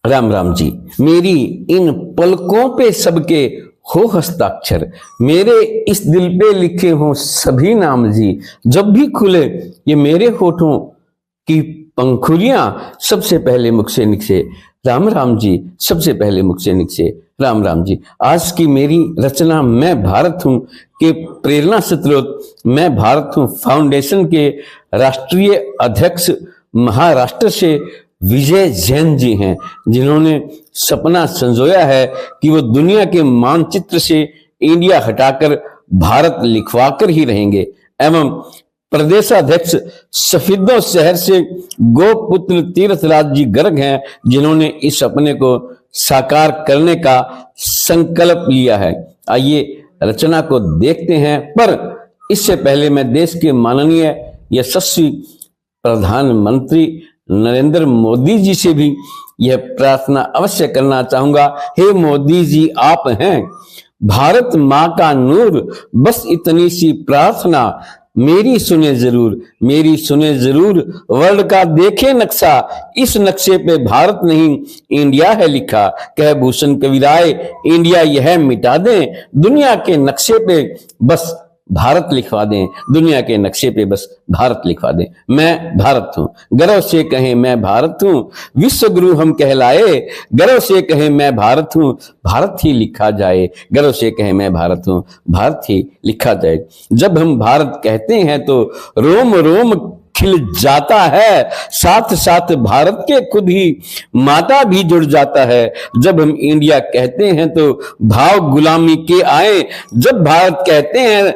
राम राम जी। मेरी इन पलकों पे सबके हो हस्ताक्षर, मेरे इस दिल पे लिखे हों सभी नाम जी। जब भी खुले ये मेरे होठों की पंखुड़ियां, सबसे पहले मुख से निकसे राम राम जी, सबसे पहले मुख से निकसे राम राम जी। आज की मेरी रचना मैं भारत हूं के प्रेरणा स्रोत मैं भारत हूं फाउंडेशन के राष्ट्रीय अध्यक्ष महाराष्ट्र से विजय जैन जी हैं, जिन्होंने सपना संजोया है कि वो दुनिया के मानचित्र से इंडिया हटाकर भारत लिखवाकर ही रहेंगे। एवं प्रदेशाध्यक्ष सफिद्दो शहर से गोपुत्र तीर्थराज जी गर्ग हैं, जिन्होंने इस सपने को साकार करने का संकल्प लिया है। आइए रचना को देखते हैं, पर इससे पहले मैं देश के माननीय यशस्वी प्रधानमंत्री नरेंद्र मोदी जी से भी यह प्रार्थना अवश्य करना चाहूंगा। हे मोदी जी, आप हैं भारत माँ का नूर, बस इतनी सी प्रार्थना मेरी सुने जरूर, मेरी सुने जरूर। वर्ल्ड का देखे नक्शा, इस नक्शे पे भारत नहीं इंडिया है लिखा। कह भूषण कविराय इंडिया यह मिटा दें, दुनिया के नक्शे पे बस भारत लिखवा दें, दुनिया के नक्शे पे बस भारत लिखवा दें। मैं भारत हूं, गर्व से कहें मैं भारत हूं, विश्व गुरु हम कहलाए, गर्व से कहें मैं भारत हूं, भारत ही लिखा जाए। गर्व से कहें मैं भारत हूं, भारत ही लिखा जाए। जब हम भारत कहते हैं तो रोम रोम खिल जाता है, साथ साथ भारत के खुद ही माता भी जुड़ जाता है। जब हम इंडिया कहते हैं तो भाव गुलामी के आए, जब भारत कहते हैं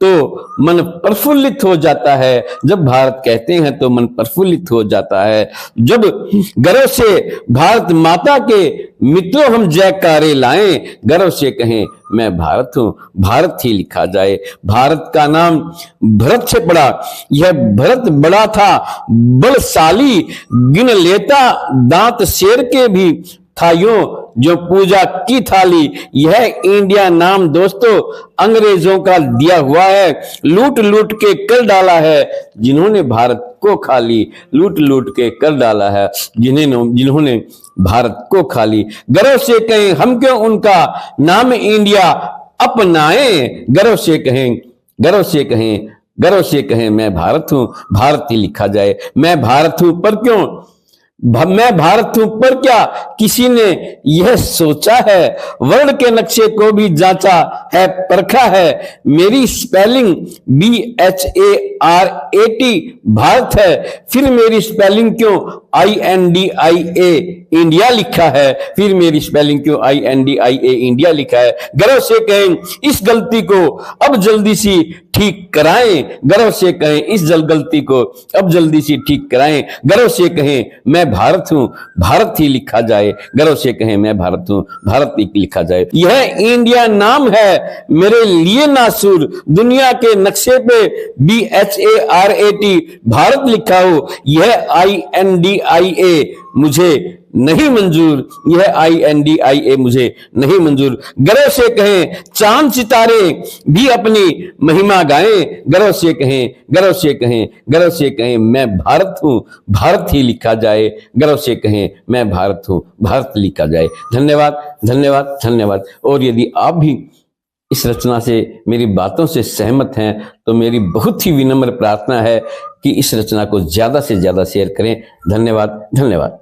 तो मन प्रफुल्लित हो जाता है, जब भारत कहते हैं तो मन प्रफुल्लित हो जाता है। जब गर्व से भारत माता के मित्रों हम जयकारे लाएं, गर्व से कहें मैं भारत हूं, भारत ही लिखा जाए। भारत का नाम भरत से पड़ा, यह भरत बड़ा था बलशाली, गिन लेता दांत शेर के भी था यूं जो पूजा की थाली। यह इंडिया नाम दोस्तों अंग्रेजों का दिया हुआ है, लूट लूट के कर डाला है जिन्होंने भारत को खा ली, लूट लूट के कर डाला है जिन्होंने भारत को खा ली। गर्व से कहें हम क्यों उनका नाम इंडिया अपनाएं, गर्व से कहें, गर्व से कहें, गर्व से कहें मैं भारत हूं, भारत ही लिखा जाए। मैं भारत हूं पर क्यों, मैं भारत हूं पर क्या किसी ने यह सोचा है, वर्ल्ड के नक्शे को भी जांचा है परखा है। मेरी स्पेलिंग BHARAT भारत है, फिर मेरी स्पेलिंग क्यों INDIA इंडिया लिखा है, फिर मेरी स्पेलिंग क्यों INDIA इंडिया लिखा है। गर्व से कहें इस गलती को अब जल्दी सी ठीक कराएं, गर्व से कहें इस गलती को अब जल्दी से ठीक कराएं। गर्व से कहें मैं भारत हूं, भारत ही लिखा जाए। गर्व से कहें मैं भारत हूं, भारत ही लिखा जाए। यह इंडिया नाम है मेरे लिए नासूर, दुनिया के नक्शे पे BHARAT भारत लिखा हो, यह INDIA मुझे नहीं मंजूर, यह INDIA मुझे नहीं मंजूर। गर्व से कहें चांद सितारे भी अपनी महिमा गाएं, गर्व से कहें, गर्व से कहें, गर्व से कहें मैं भारत हूं, भारत ही लिखा जाए। गर्व से कहें मैं भारत हूं, भारत लिखा जाए। धन्यवाद, धन्यवाद, धन्यवाद। और यदि आप भी इस रचना से मेरी बातों से सहमत हैं तो मेरी बहुत ही विनम्र प्रार्थना है कि इस रचना को ज्यादा से ज्यादा शेयर करें। धन्यवाद, धन्यवाद।